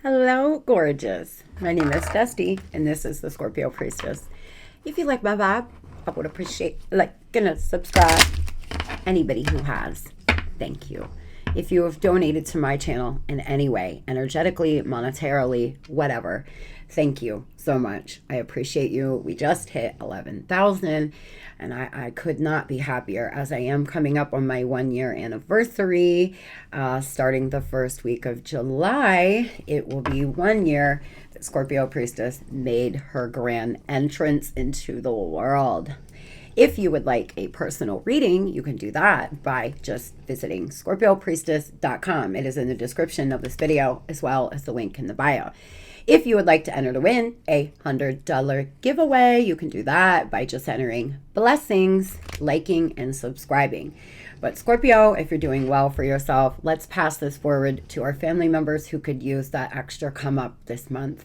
Hello, gorgeous. My name is Dusty, and this is the Scorpio Priestess. If you like my vibe, I would appreciate gonna subscribe. Anybody who has, thank you. If you have donated to my channel in any way, energetically, monetarily, whatever, thank you so much. I appreciate you. We just hit 11,000, and I could not be happier as I am coming up on my 1 year anniversary. Starting the first week of July, it will be 1 year that Scorpio Priestess made her grand entrance into the world. If you would like a personal reading, you can do that by just visiting scorpiopriestess.com. It is in the description of this video, as well as the link in the bio. If you would like to enter to win a $100 giveaway, you can do that by just entering blessings, liking, and subscribing. But Scorpio, if you're doing well for yourself, let's pass this forward to our family members who could use that extra come up this month.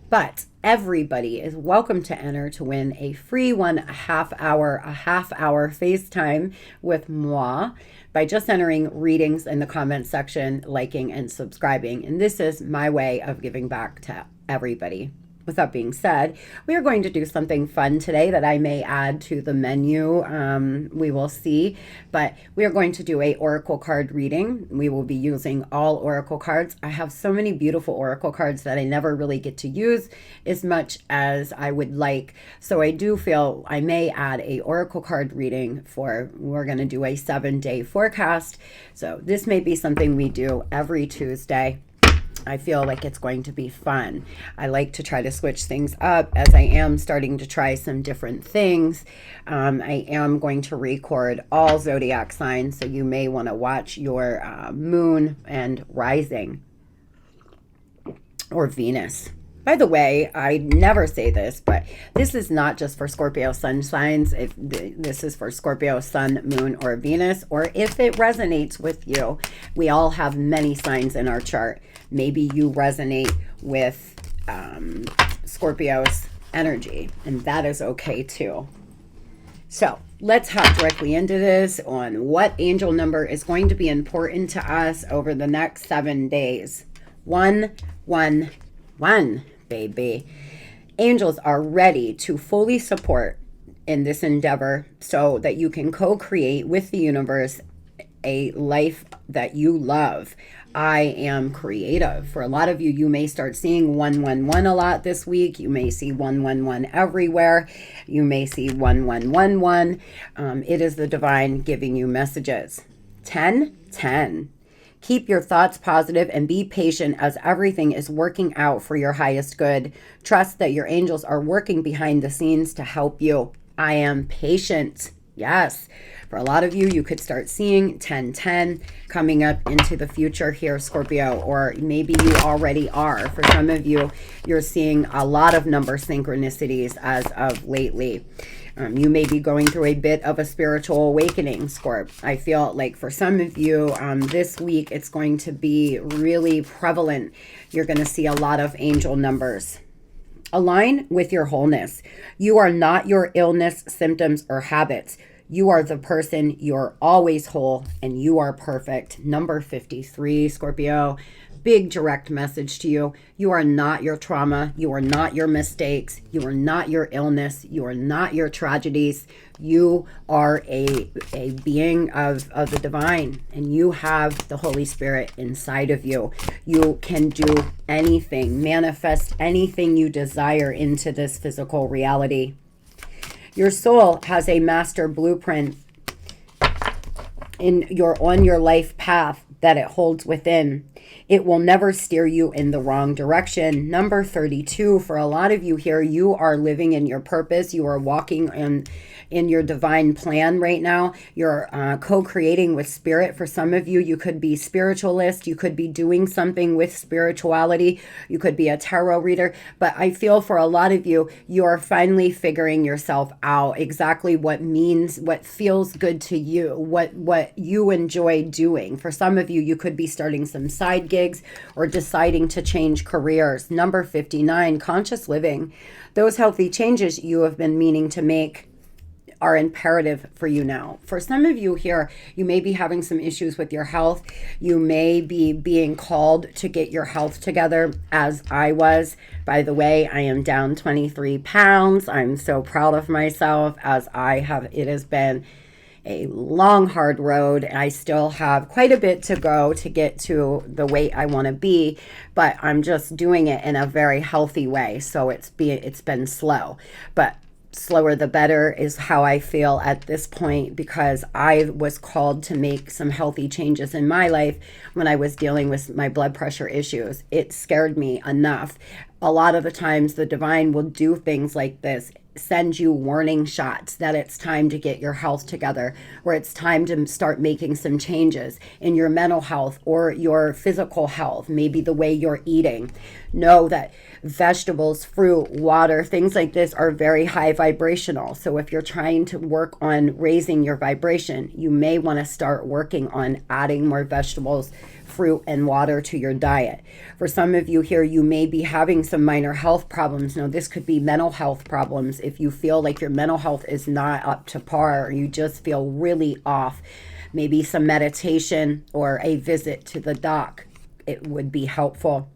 But everybody is welcome to enter to win a free a half hour FaceTime with moi by just entering readings in the comment section, liking, and subscribing. And this is my way of giving back to everybody. With that being said, we are going to do something fun today that I may add to the menu. We will see, but we are going to do a oracle card reading. We will be using all oracle cards. I have so many beautiful oracle cards that I never really get to use as much as I would like. So I do feel I may add a oracle card reading we're going to do a 7-day forecast. So this may be something we do every Tuesday. I feel like it's going to be fun. I like to try to switch things up as I am starting to try some different things. I am going to record all zodiac signs, so you may want to watch your moon and rising or Venus. By the way, I never say this, but this is not just for Scorpio sun signs. This is for Scorpio sun, moon, or Venus, or if it resonates with you. We all have many signs in our chart. Maybe you resonate with Scorpio's energy, and that is okay too. So let's hop directly into this on what angel number is going to be important to us over the next 7 days. 111, baby. Angels are ready to fully support in this endeavor so that you can co-create with the universe a life that you love. I am creative. For a lot of you, you may start seeing 111 a lot this week. You may see 111 everywhere. You may see 1111. It is the divine giving you messages. 1010. Keep your thoughts positive and be patient as everything is working out for your highest good. Trust that your angels are working behind the scenes to help you. I am patient. Yes. For a lot of you, you could start seeing 1010 coming up into the future here, Scorpio, or maybe you already are. For some of you, you're seeing a lot of number synchronicities as of lately. You may be going through a bit of a spiritual awakening, Scorp. I feel like for some of you this week, it's going to be really prevalent. You're going to see a lot of angel numbers. Align with your wholeness. You are not your illness, symptoms, or habits. You are the person. You're always whole, and you are perfect. Number 53, Scorpio. Big direct message to you. You are not your trauma. You are not your mistakes. You are not your illness. You are not your tragedies. You are a being of the divine, and you have the Holy Spirit inside of you. You can do anything, manifest anything you desire into this physical reality. Your soul has a master blueprint on your life path that it holds within. It will never steer you in the wrong direction. Number 32, for a lot of you here, you are living in your purpose. You are walking in your divine plan right now. You're co-creating with spirit. For some of you, you could be spiritualist. You could be doing something with spirituality. You could be a tarot reader. But I feel for a lot of you, you are finally figuring yourself out exactly what feels good to you, what you enjoy doing. For some of you, you could be starting some side gigs or deciding to change careers. Number 59, conscious living. Those healthy changes you have been meaning to make are imperative for you now. For some of you here, you may be having some issues with your health. You may be being called to get your health together, as I was. By the way, I am down 23 pounds. I'm so proud of myself, as it has been a long, hard road. I still have quite a bit to go to get to the weight I want to be, but I'm just doing it in a very healthy way. So it's been slow, but slower the better is how I feel at this point, because I was called to make some healthy changes in my life when I was dealing with my blood pressure issues. It scared me enough. A lot of the times the divine will do things like this, send you warning shots that it's time to get your health together, or it's time to start making some changes in your mental health or your physical health, maybe the way you're eating. Know that vegetables, fruit, water, things like this are very high vibrational. So if you're trying to work on raising your vibration, you may want to start working on adding more vegetables, fruit, and water to your diet. For some of you here, you may be having some minor health problems. Now, this could be mental health problems. If you feel like your mental health is not up to par, or you just feel really off, maybe some meditation or a visit to the doc, it would be helpful.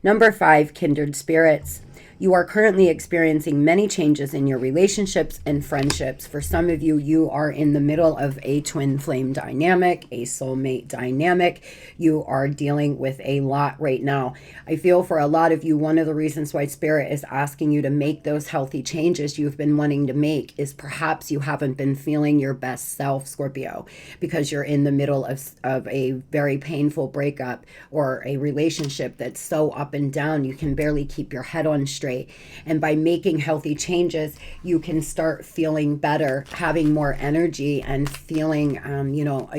Number 5, kindred spirits. You are currently experiencing many changes in your relationships and friendships. For some of you, you are in the middle of a twin flame dynamic, a soulmate dynamic. You are dealing with a lot right now. I feel for a lot of you, one of the reasons why Spirit is asking you to make those healthy changes you've been wanting to make is perhaps you haven't been feeling your best self, Scorpio, because you're in the middle of a very painful breakup or a relationship that's so up and down you can barely keep your head on straight. And by making healthy changes, you can start feeling better, having more energy, and feeling,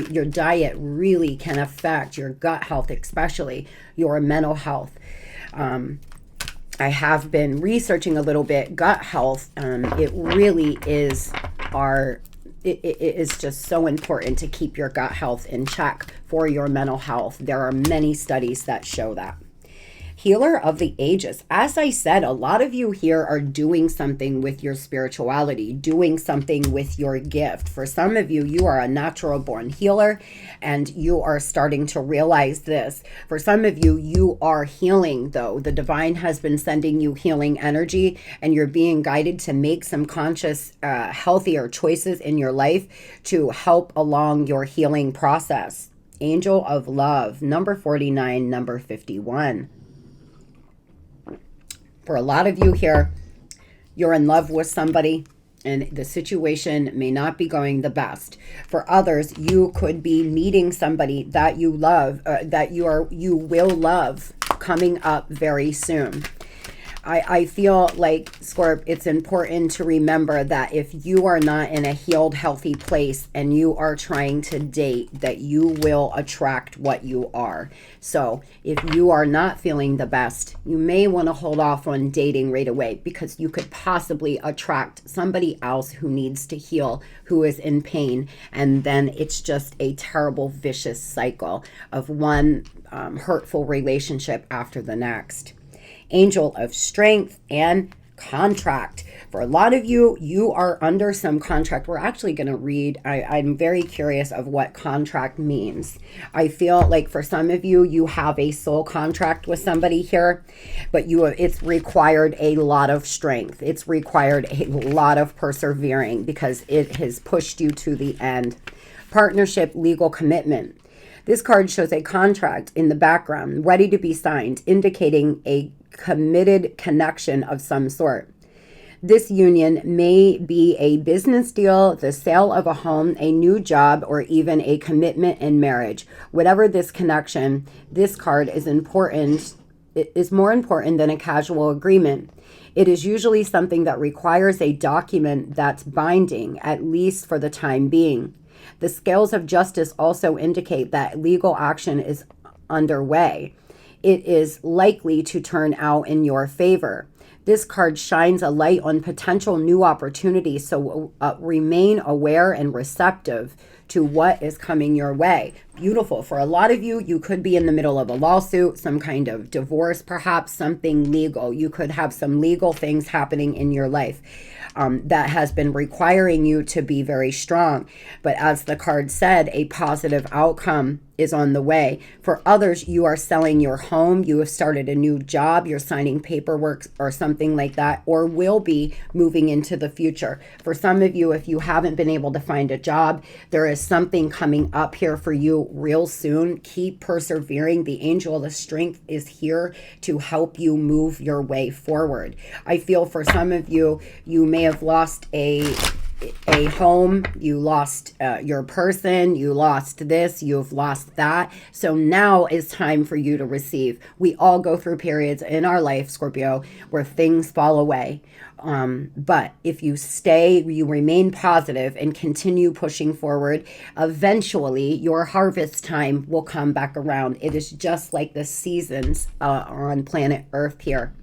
your diet really can affect your gut health, especially your mental health. I have been researching a little bit gut health. It really is it is just so important to keep your gut health in check for your mental health. There are many studies that show that. Healer of the ages. As I said, a lot of you here are doing something with your spirituality, doing something with your gift. For some of you, you are a natural born healer and you are starting to realize this. For some of you, you are healing though. The divine has been sending you healing energy and you're being guided to make some conscious, healthier choices in your life to help along your healing process. Angel of Love, number 49, number 51. For a lot of you here, you're in love with somebody and the situation may not be going the best. For others, you could be meeting somebody that you love, you will love coming up very soon. I feel like, Scorp, it's important to remember that if you are not in a healed, healthy place and you are trying to date, that you will attract what you are. So if you are not feeling the best, you may want to hold off on dating right away, because you could possibly attract somebody else who needs to heal, who is in pain. And then it's just a terrible, vicious cycle of one hurtful relationship after the next. Angel of Strength and contract. For a lot of you, you are under some contract. We're actually going to read. I'm very curious of what contract means. I feel like for some of you, you have a soul contract with somebody here, but it's required a lot of strength. It's required a lot of persevering because it has pushed you to the end. Partnership, legal commitment. This card shows a contract in the background, ready to be signed, indicating a committed connection of some sort. This union may be a business deal, the sale of a home, a new job, or even a commitment in marriage. Whatever this connection, this card is important. It is more important than a casual agreement. It is usually something that requires a document that's binding, at least for the time being. The scales of justice also indicate that legal action is underway. It is likely to turn out in your favor. This card shines a light on potential new opportunities, so remain aware and receptive to what is coming your way. beautiful. For a lot of you, you could be in the middle of a lawsuit, some kind of divorce, perhaps something legal. You could have some legal things happening in your life that has been requiring you to be very strong. But as the card said, a positive outcome is on the way. For others, you are selling your home, you have started a new job, you're signing paperwork or something like that, or will be moving into the future. For some of you, if you haven't been able to find a job, there is something coming up here for you real soon. Keep persevering. The angel of strength is here to help you move your way forward. I feel for some of you, you may have lost a home, you lost your person, you lost this, you've lost that. So now is time for you to receive. We all go through periods in our life, Scorpio, where things fall away. But if you stay, you remain positive and continue pushing forward, eventually your harvest time will come back around. It is just like the seasons on planet Earth here.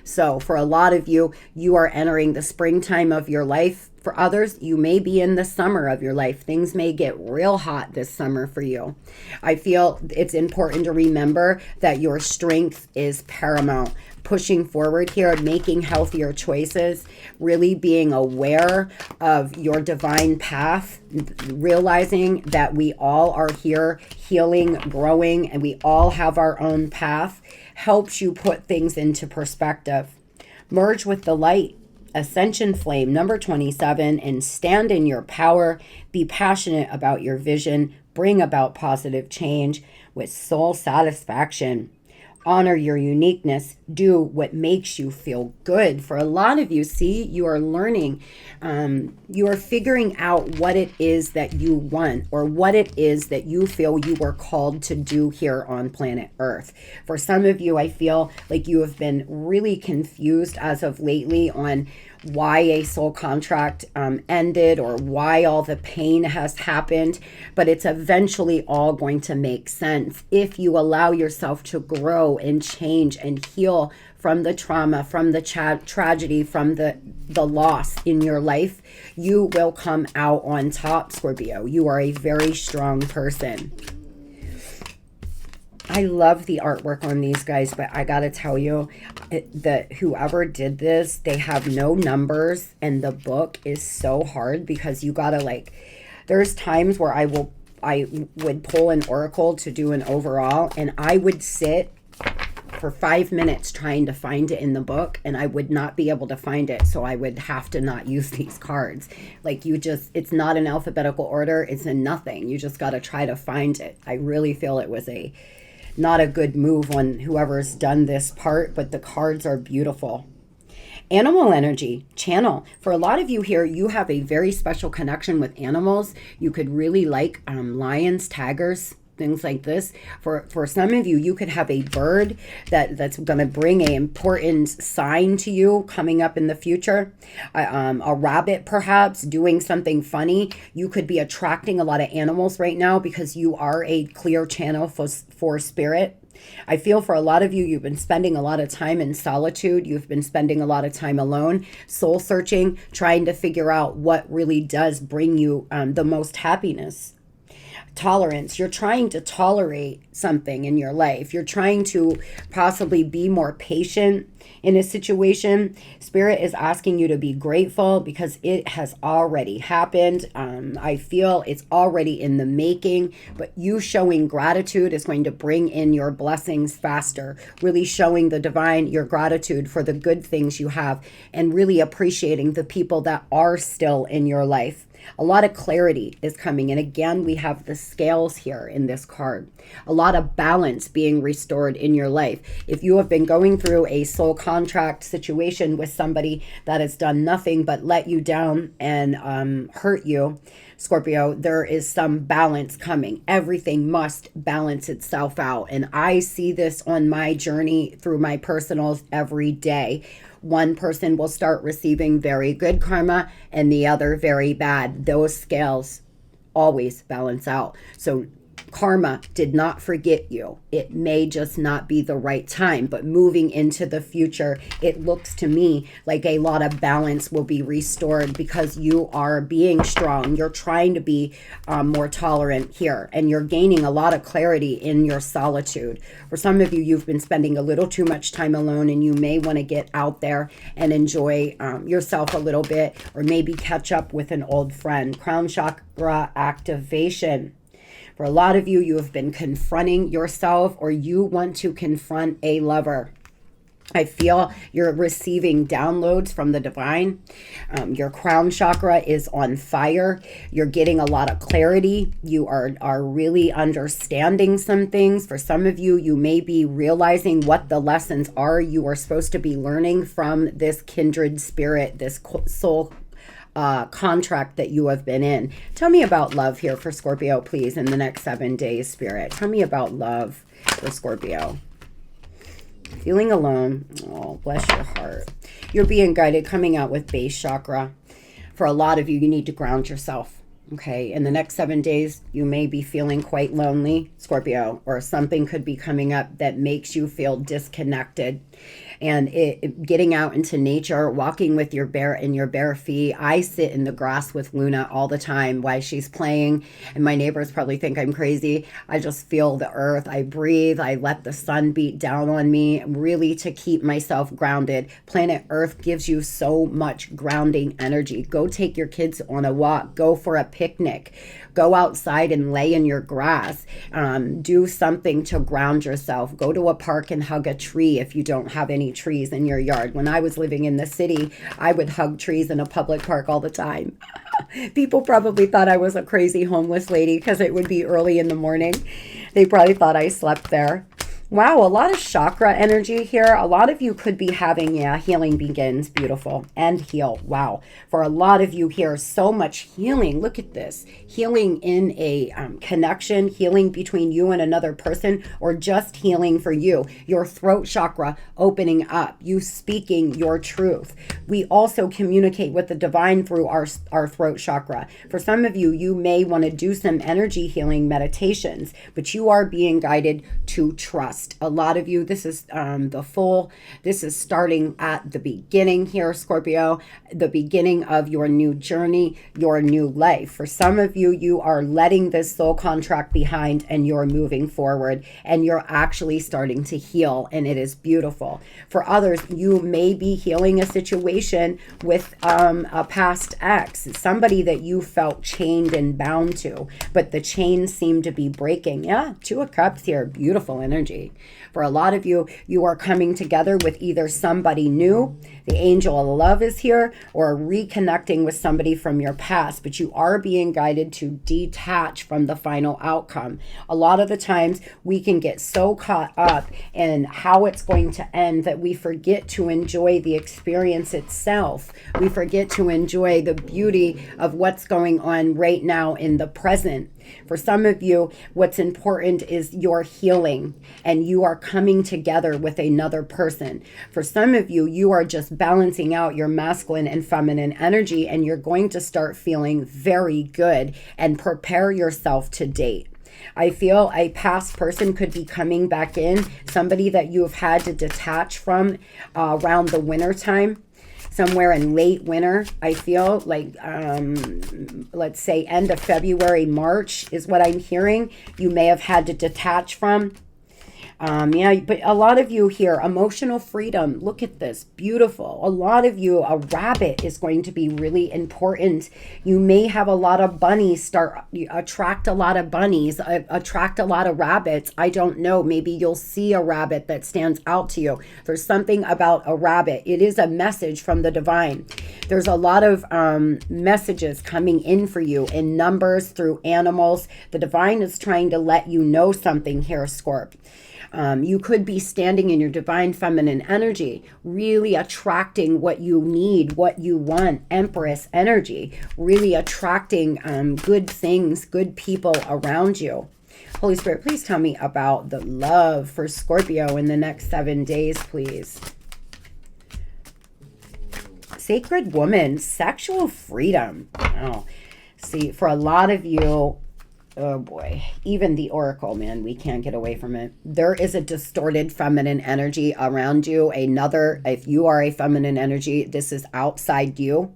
So for a lot of you, you are entering the springtime of your life. For others, you may be in the summer of your life. Things may get real hot this summer for you. I feel it's important to remember that your strength is paramount. Pushing forward here, making healthier choices, really being aware of your divine path, realizing that we all are here healing, growing, and we all have our own path, helps you put things into perspective. Merge with the light. Ascension flame number 27, and stand in your power. Be passionate about your vision. Bring about positive change with soul satisfaction. Honor your uniqueness. Do what makes you feel good. For a lot of you, see, you are learning. You are figuring out what it is that you want, or what it is that you feel you were called to do here on planet Earth. For some of you, I feel like you have been really confused as of lately on why a soul contract ended, or why all the pain has happened, but it's eventually all going to make sense if you allow yourself to grow and change and heal from the trauma, from the tragedy, from the loss in your life. You will come out on top, Scorpio. You are a very strong person. I love the artwork on these guys, but I gotta tell you that whoever did this, they have no numbers, and the book is so hard because you gotta there's times where I would pull an oracle to do an overall, and I would sit for 5 minutes trying to find it in the book, and I would not be able to find it, so I would have to not use these cards. It's not in alphabetical order, it's in nothing. You just gotta try to find it. I really feel it was not a good move on whoever's done this part, but the cards are beautiful. Animal energy, channel. For a lot of you here, you have a very special connection with animals. You could really like lions, tigers, things like this. For some of you, you could have a bird that's going to bring an important sign to you coming up in the future. A rabbit, perhaps, doing something funny. You could be attracting a lot of animals right now because you are a clear channel for spirit. I feel for a lot of you, you've been spending a lot of time in solitude. You've been spending a lot of time alone, soul searching, trying to figure out what really does bring you the most happiness. Tolerance. You're trying to tolerate something in your life. You're trying to possibly be more patient in a situation. Spirit is asking you to be grateful because it has already happened. I feel it's already in the making, but you showing gratitude is going to bring in your blessings faster. Really showing the divine your gratitude for the good things you have, and really appreciating the people that are still in your life. A lot of clarity is coming. And again, we have the scales here in this card. A lot of balance being restored in your life. If you have been going through a soul contract situation with somebody that has done nothing but let you down and hurt you, Scorpio, there is some balance coming. Everything must balance itself out. And I see this on my journey through my personals every day. One person will start receiving very good karma and the other very bad. Those scales always balance out. So Karma did not forget you. It may just not be the right time, but moving into the future, it looks to me like a lot of balance will be restored because you are being strong. You're trying to be more tolerant here, and you're gaining a lot of clarity in your solitude. For some of you, you've been spending a little too much time alone, and you may want to get out there and enjoy yourself a little bit, or maybe catch up with an old friend. Crown chakra activation. For a lot of you, you have been confronting yourself, or you want to confront a lover. I feel you're receiving downloads from the divine. Your crown chakra is on fire. You're getting a lot of clarity. You are really understanding some things. For some of you, you may be realizing what the lessons are you are supposed to be learning from this kindred spirit, this soul contract that you have been in. Tell me about love here for Scorpio, please, in the next 7 days, Spirit. Tell me about love for Scorpio. Feeling alone. Oh, bless your heart. You're being guided, coming out with base chakra. For a lot of you, you need to ground yourself. Okay, in the next 7 days, you may be feeling quite lonely, Scorpio, or something could be coming up that makes you feel disconnected. And getting out into nature, walking with your bare feet. I sit in the grass with Luna all the time while she's playing, and my neighbors probably think I'm crazy. I just feel the earth. I breathe. I let the sun beat down on me, really to keep myself grounded. Planet Earth gives you so much grounding energy. Go take your kids on a walk. Go for a picnic. Go outside and lay in your grass. Do something to ground yourself. Go to a park and hug a tree if you don't have any trees in your yard. When I was living in the city, I would hug trees in a public park all the time. People probably thought I was a crazy homeless lady because it would be early in the morning. They probably thought I slept there. Wow, a lot of chakra energy here. A lot of you could be having, healing begins, beautiful, and heal. Wow. For a lot of you here, so much healing. Look at this. Healing in a connection, healing between you and another person, or just healing for you. Your throat chakra opening up, you speaking your truth. We also communicate with the divine through our throat chakra. For some of you, you may want to do some energy healing meditations, but you are being guided to trust. A lot of you, this is this is starting at the beginning here, Scorpio, the beginning of your new journey, your new life. For some of you, you are letting this soul contract behind and you're moving forward and you're actually starting to heal, and it is beautiful. For others, you may be healing a situation with a past ex, somebody that you felt chained and bound to, but the chains seem to be breaking. Yeah, Two of Cups here, beautiful energy. For a lot of you, you are coming together with either somebody new, the angel of love is here, or reconnecting with somebody from your past, but you are being guided to detach from the final outcome. A lot of the times we can get so caught up in how it's going to end that we forget to enjoy the experience itself. We forget to enjoy the beauty of what's going on right now in the present. For some of you, what's important is your healing, and you are coming together with another person. For some of you, you are just balancing out your masculine and feminine energy, and you're going to start feeling very good and prepare yourself to date. I feel a past person could be coming back in, somebody that you have had to detach from around the winter time. Somewhere in late winter, I feel like, let's say end of February, March is what I'm hearing. You may have had to detach from. But a lot of you here, emotional freedom. Look at this, beautiful. A lot of you, a rabbit is going to be really important. You may have a lot of bunnies attract a lot of bunnies, attract a lot of rabbits. I don't know. Maybe you'll see a rabbit that stands out to you. There's something about a rabbit. It is a message from the divine. There's a lot of messages coming in for you in numbers, through animals. The divine is trying to let you know something here, Scorp. You could be standing in your divine feminine energy, really attracting what you need, what you want, Empress energy, really attracting good things, good people around you. Holy Spirit, please tell me about the love for Scorpio in the next 7 days, please. Sacred woman, sexual freedom. Oh, see, for a lot of you, Oh boy, even the oracle, man, we can't get away from it. There is a distorted feminine energy around you. If you are a feminine energy, this is outside you.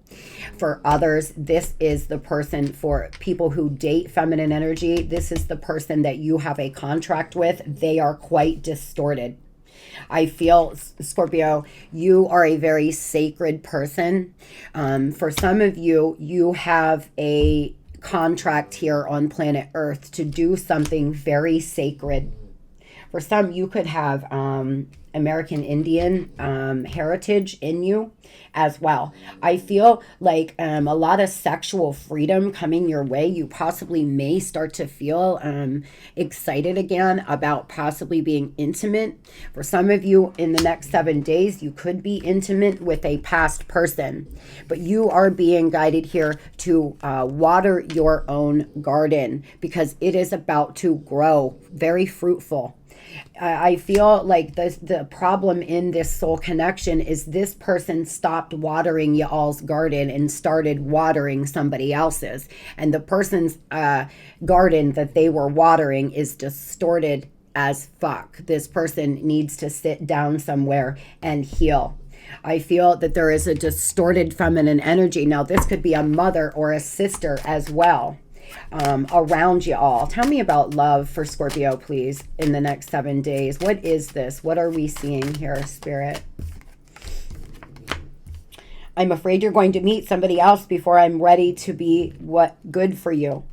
For others, this is the person. For people who date feminine energy, this is the person that you have a contract with. They are quite distorted. I feel, Scorpio, you are a very sacred person. For some of you, you have a contract here on planet Earth to do something very sacred. For some, you could have American Indian heritage in you as well. I feel like a lot of sexual freedom coming your way. You possibly may start to feel excited again about possibly being intimate. For some of you, in the next 7 days, you could be intimate with a past person. But you are being guided here to water your own garden because it is about to grow very fruitful. I feel like the problem in this soul connection is this person stopped watering y'all's garden and started watering somebody else's. And the person's garden that they were watering is distorted as fuck. This person needs to sit down somewhere and heal. I feel that there is a distorted feminine energy. Now, this could be a mother or a sister as well. Around you all. Tell me about love for Scorpio, please, in the next 7 days. What is this? What are we seeing here, Spirit? I'm afraid you're going to meet somebody else before I'm ready to be good for you.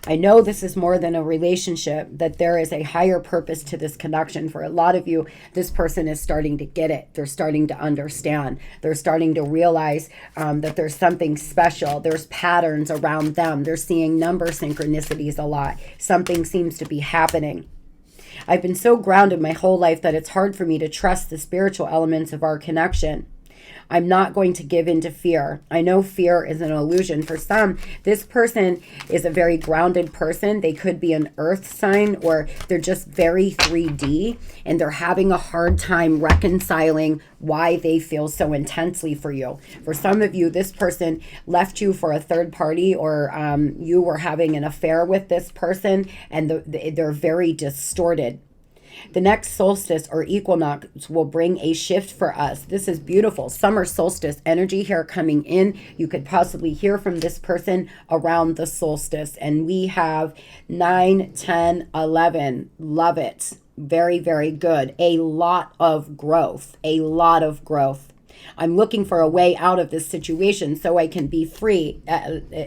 I know this is more than a relationship, that there is a higher purpose to this connection. For a lot of you, this person is starting to get it. They're starting to understand. They're starting to realize that there's something special. There's patterns around them. They're seeing number synchronicities a lot. Something seems to be happening. I've been so grounded my whole life that it's hard for me to trust the spiritual elements of our connection. I'm not going to give in to fear. I know fear is an illusion. For some, this person is a very grounded person. They could be an earth sign, or they're just very 3D, and they're having a hard time reconciling why they feel so intensely for you. For some of you, this person left you for a third party, or you were having an affair with this person, and they're very distorted. The next solstice or equinox will bring a shift for us. This is beautiful. Summer solstice energy here coming in. You could possibly hear from this person around the solstice. And we have 9, 10, 11. Love it. Very, very good. A lot of growth. A lot of growth. I'm looking for a way out of this situation so I can be free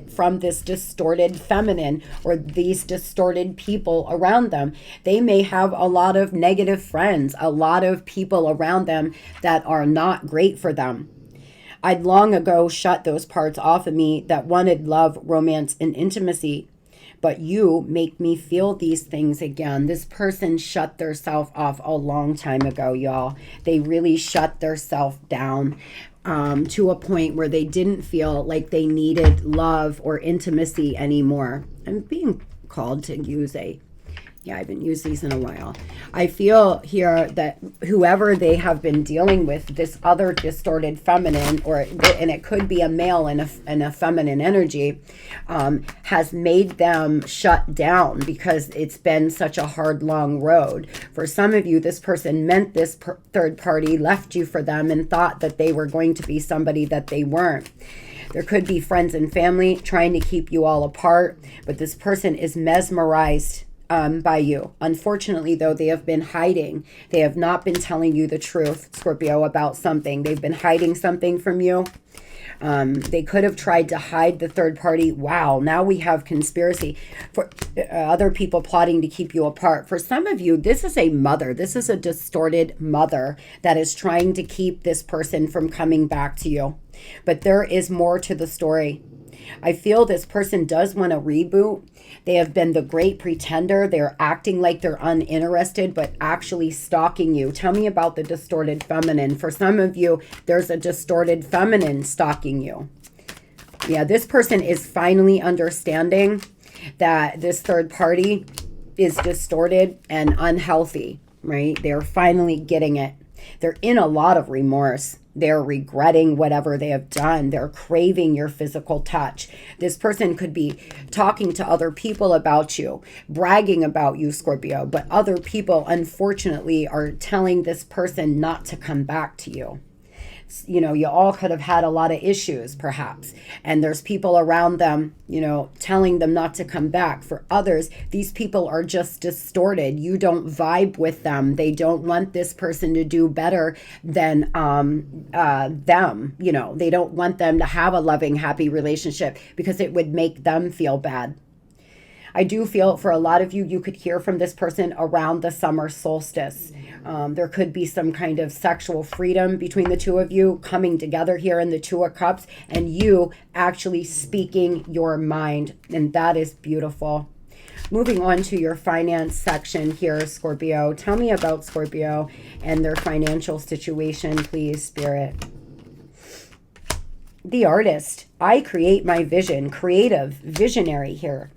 from this distorted feminine or these distorted people around them. They may have a lot of negative friends, a lot of people around them that are not great for them. I'd long ago shut those parts off of me that wanted love, romance, and intimacy. But you make me feel these things again. This person shut theirself off a long time ago, y'all. They really shut theirself down to a point where they didn't feel like they needed love or intimacy anymore. I'm being called to use I haven't used these in a while. I feel here that whoever they have been dealing with, this other distorted feminine, and it could be a male and a feminine energy, has made them shut down because it's been such a hard, long road. For some of you, this person meant this third party, left you for them, and thought that they were going to be somebody that they weren't. There could be friends and family trying to keep you all apart, but this person is mesmerized by you. Unfortunately, though, they have been hiding. They have not been telling you the truth, Scorpio, about something. They've been hiding something from you. They could have tried to hide the third party. Wow, now we have conspiracy for other people plotting to keep you apart. For some of you, this is a mother. This is a distorted mother that is trying to keep this person from coming back to you. But there is more to the story. I feel this person does want a reboot. They have been the great pretender. They're acting like they're uninterested, but actually stalking you. Tell me about the distorted feminine. For some of you, there's a distorted feminine stalking you. Yeah, this person is finally understanding that this third party is distorted and unhealthy, right? They're finally getting it. They're in a lot of remorse. They're regretting whatever they have done. They're craving your physical touch. This person could be talking to other people about you, bragging about you, Scorpio, but other people, unfortunately, are telling this person not to come back to you. You know, you all could have had a lot of issues, perhaps, and there's people around them, you know, telling them not to come back. For others, these people are just distorted. You don't vibe with them. They don't want this person to do better than them. You know, they don't want them to have a loving, happy relationship because it would make them feel bad. I do feel for a lot of you, you could hear from this person around the summer solstice. There could be some kind of sexual freedom between the two of you coming together here in the Two of Cups and you actually speaking your mind. And that is beautiful. Moving on to your finance section here, Scorpio. Tell me about Scorpio and their financial situation, please, Spirit. The Artist. I create my vision. Creative, visionary here.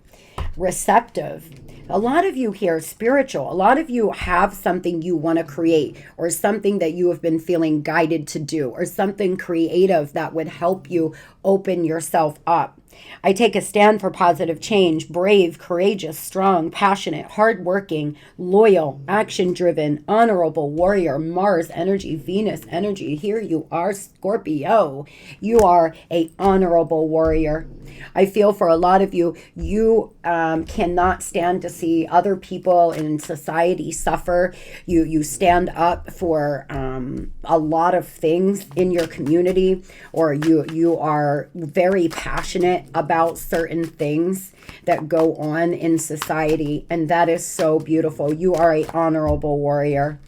Receptive. A lot of you here, spiritual. A lot of you have something you want to create or something that you have been feeling guided to do or something creative that would help you open yourself up. I take a stand for positive change, brave, courageous, strong, passionate, hardworking, loyal, action-driven, honorable warrior, Mars energy, Venus energy. Here you are, Scorpio. You are a honorable warrior. I feel for a lot of you, you cannot stand to see other people in society suffer. You stand up for a lot of things in your community, or you are very passionate about certain things that go on in society, and that is so beautiful. You are a honorable warrior.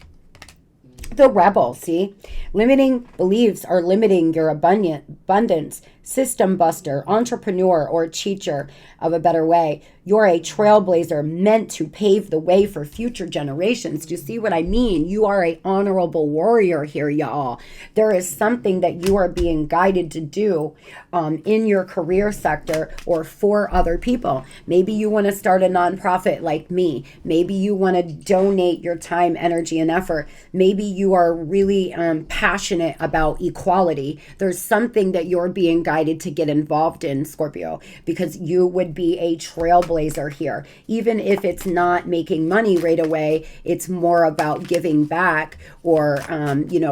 The Rebel, see? Limiting beliefs are limiting your abundance. System buster, entrepreneur, or teacher of a better way. You're a trailblazer meant to pave the way for future generations. Do you see what I mean? You are a honorable warrior here, y'all. There is something that you are being guided to do in your career sector or for other people. Maybe you want to start a nonprofit like me. Maybe you want to donate your time, energy, and effort. Maybe you are really passionate about equality. There's something that you're being guided to get involved in, Scorpio, because you would be a trailblazer here. Even if it's not making money right away, it's more about giving back or,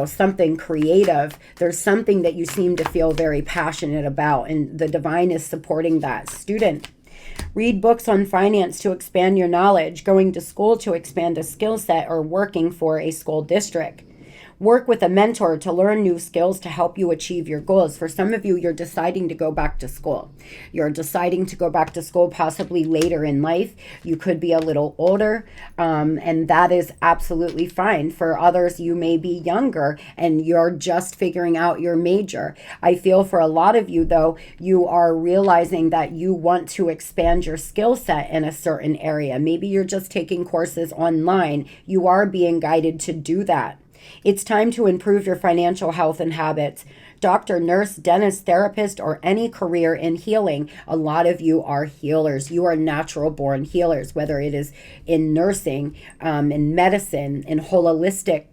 something creative. There's something that you seem to feel very passionate about, and the divine is supporting that. Student. Read books on finance to expand your knowledge, going to school to expand a skill set, or working for a school district. Work with a mentor to learn new skills to help you achieve your goals. For some of you, you're deciding to go back to school. You're deciding to go back to school possibly later in life. You could be a little older, and that is absolutely fine. For others, you may be younger and you're just figuring out your major. I feel for a lot of you, though, you are realizing that you want to expand your skill set in a certain area. Maybe you're just taking courses online. You are being guided to do that. It's time to improve your financial health and habits. Doctor, nurse, dentist, therapist, or any career in healing. A lot of you are healers. You are natural born healers, whether it is in nursing, in medicine, in holistic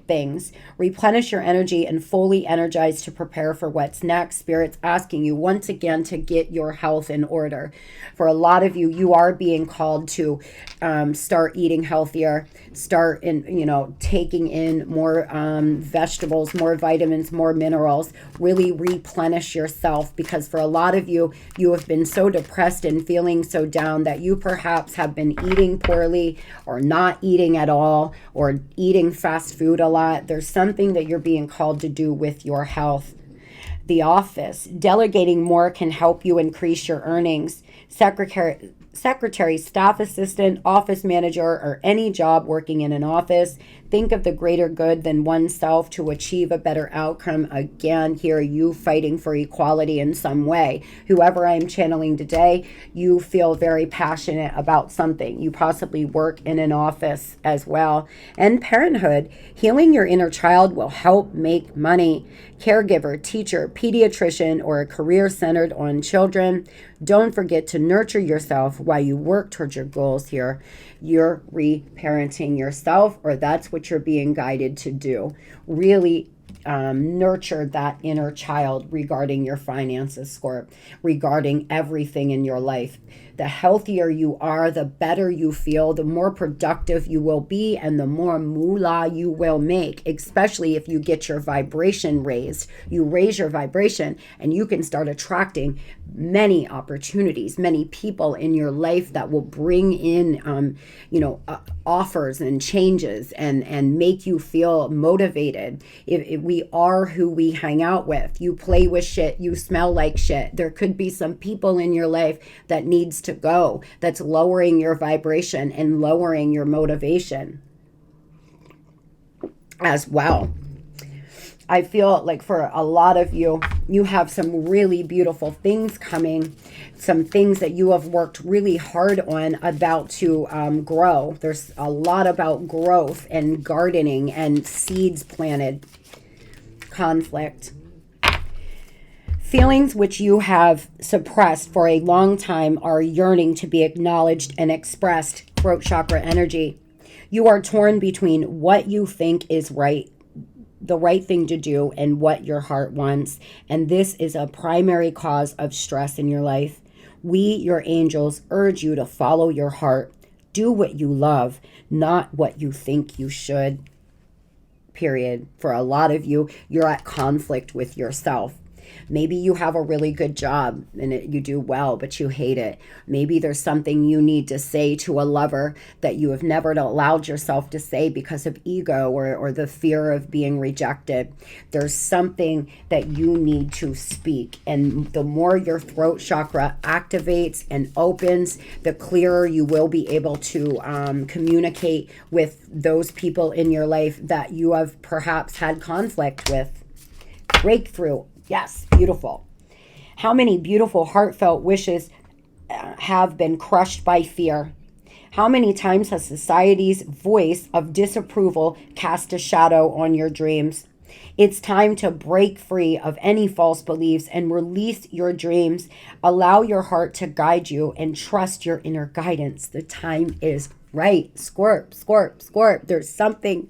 things. Replenish your energy and fully energize to prepare for what's next. Spirit's asking you once again to get your health in order. For a lot of you, you are being called to start eating healthier, start taking in more vegetables, more vitamins, more minerals. Really replenish yourself, because for a lot of you, you have been so depressed and feeling so down that you perhaps have been eating poorly or not eating at all or eating fast food a lot. There's something that you're being called to do with your health. The Office. Delegating more can help you increase your earnings. Secretary, staff assistant, office manager, or any job working in an office. Think of the greater good than oneself to achieve a better outcome. Again, here you fighting for equality in some way. Whoever I'm channeling today, you feel very passionate about something. You possibly work in an office as well. And parenthood. Healing your inner child will help make money. Caregiver, teacher, pediatrician, or a career centered on children. Don't forget to nurture yourself while you work towards your goals here. You're reparenting yourself, or that's what what you're being guided to do. Really nurture that inner child regarding your finances, Scorp, regarding everything in your life. The healthier you are, the better you feel, the more productive you will be, and the more moolah you will make, especially if you get your vibration raised. You raise your vibration and you can start attracting many opportunities, many people in your life that will bring in, offers and changes and make you feel motivated. If we are who we hang out with, you play with shit, you smell like shit. There could be some people in your life that needs to go, that's lowering your vibration and lowering your motivation as well. I feel like for a lot of you, you have some really beautiful things coming, some things that you have worked really hard on about to grow. There's a lot about growth and gardening and seeds planted. Conflict. Feelings which you have suppressed for a long time are yearning to be acknowledged and expressed. Throat chakra energy. You are torn between what you think is right, the right thing to do, and what your heart wants. And this is a primary cause of stress in your life. We, your angels, urge you to follow your heart. Do what you love, not what you think you should. Period. For a lot of you, you're at conflict with yourself. Maybe you have a really good job and you do well, but you hate it. Maybe there's something you need to say to a lover that you have never allowed yourself to say because of ego or the fear of being rejected. There's something that you need to speak. And the more your throat chakra activates and opens, the clearer you will be able to communicate with those people in your life that you have perhaps had conflict with. Breakthrough. Yes, beautiful. How many beautiful heartfelt wishes have been crushed by fear? How many times has society's voice of disapproval cast a shadow on your dreams? It's time to break free of any false beliefs and release your dreams. Allow your heart to guide you and trust your inner guidance. The time is right. Scorp, Scorp, Scorp. There's something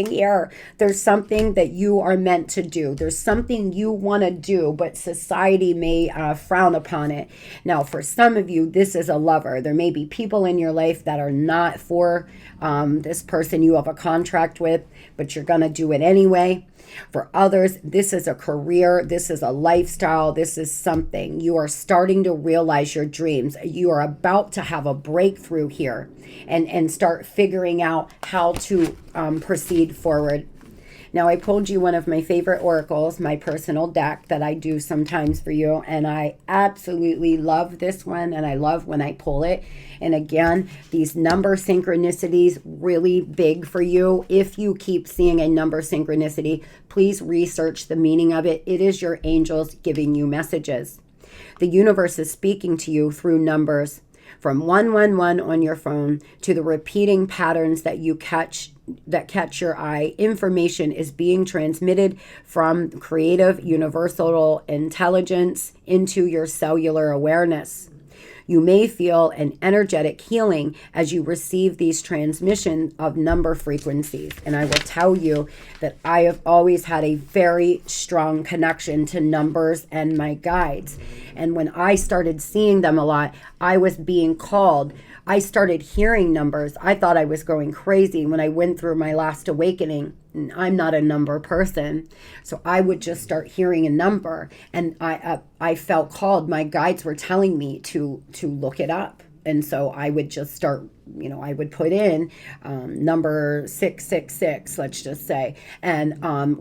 here. There's something that you are meant to do. There's something you want to do, but society may frown upon it. Now, for some of you, this is a lover. There may be people in your life that are not for this person you have a contract with, but you're going to do it anyway. For others, this is a career, this is a lifestyle, this is something. You are starting to realize your dreams. You are about to have a breakthrough here and start figuring out how to proceed forward. Now, I pulled you one of my favorite oracles, my personal deck that I do sometimes for you, and I absolutely love this one, and I love when I pull it. And again, these number synchronicities, really big for you. If you keep seeing a number synchronicity, please research the meaning of it. It is your angels giving you messages. The universe is speaking to you through numbers. From 111 on your phone to the repeating patterns that catch your eye, information is being transmitted from creative universal intelligence into your cellular awareness. You may feel an energetic healing as you receive these transmissions of number frequencies. And I will tell you that I have always had a very strong connection to numbers and my guides. And when I started seeing them a lot, I was being called. I started hearing numbers. I thought I was going crazy when I went through my last awakening. And I'm not a number person. So I would just start hearing a number, and I felt called. My guides were telling me to look it up. And so I would just start, I would put in number 666, let's just say, and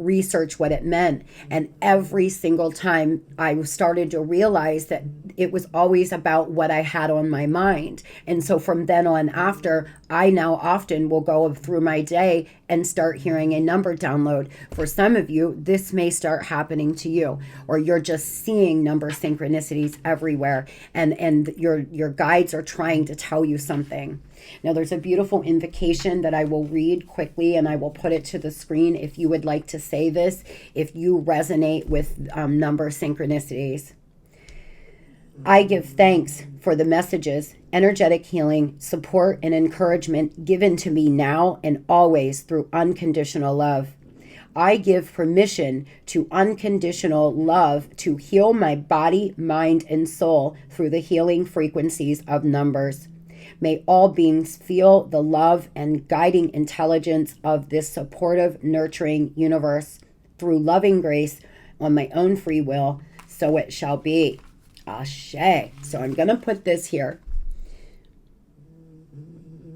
research what it meant. And every single time I started to realize that it was always about what I had on my mind. And so from then on after, I now often will go through my day and start hearing a number download. For some of you, this may start happening to you, or you're just seeing number synchronicities everywhere, and your guides are trying to tell you something. Now, there's a beautiful invocation that I will read quickly, and I will put it to the screen if you would like to say this, if you resonate with number synchronicities. I give thanks for the messages energetic healing, support, and encouragement given to me now and always through unconditional love. I give permission to unconditional love to heal my body, mind, and soul through the healing frequencies of numbers. May all beings feel the love and guiding intelligence of this supportive, nurturing universe through loving grace on my own free will, so it shall be. Ashe. So I'm going to put this here.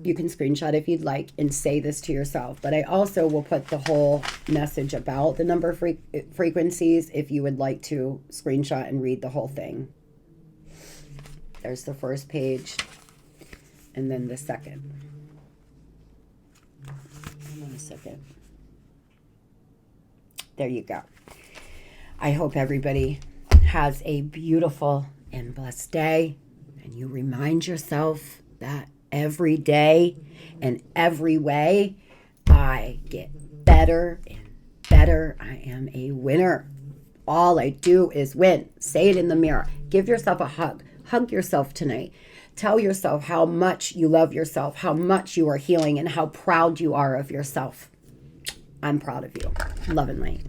You can screenshot if you'd like and say this to yourself. But I also will put the whole message about the number frequencies if you would like to screenshot and read the whole thing. There's the first page. And then the second. Hold on a second. There you go. I hope everybody has a beautiful and blessed day. And you remind yourself that every day and every way, I get better and better. I am a winner. All I do is win. Say it in the mirror. Give yourself a hug. Hug yourself tonight. Tell yourself how much you love yourself, how much you are healing, and how proud you are of yourself. I'm proud of you. Love and light.